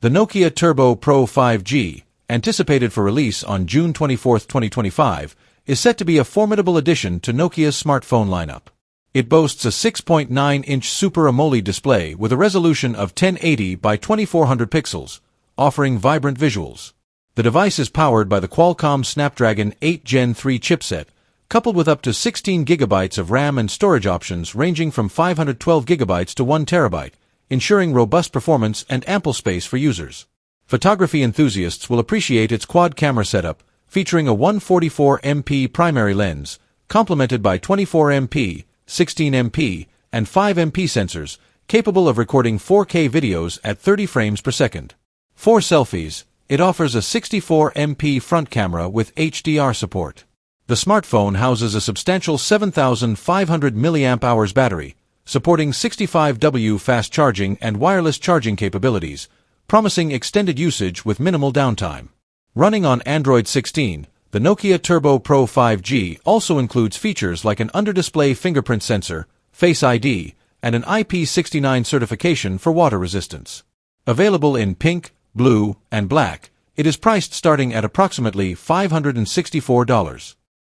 The Nokia Turbo Pro 5G, anticipated for release on June 24, 2025, is set to be a formidable addition to Nokia's smartphone lineup. It boasts a 6.9-inch Super AMOLED display with a resolution of 1080 by 2400 pixels, offering vibrant visuals. The device is powered by the Qualcomm Snapdragon 8 Gen 3 chipset, coupled with up to 16 GB of RAM and storage options ranging from 512 GB to 1 TB, ensuring robust performance and ample space for users. Photography enthusiasts will appreciate its quad camera setup, featuring a 144MP primary lens, complemented by 24MP, 16MP, and 5MP sensors, capable of recording 4K videos at 30 frames per second. For selfies, it offers a 64MP front camera with HDR support. The smartphone houses a substantial 7,500 mAh battery, supporting 65W fast charging and wireless charging capabilities, promising extended usage with minimal downtime. Running on Android 16, the Nokia Turbo Pro 5G also includes features like an under-display fingerprint sensor, Face ID, and an IP69 certification for water resistance. Available in pink, blue, and black, it is priced starting at approximately $564.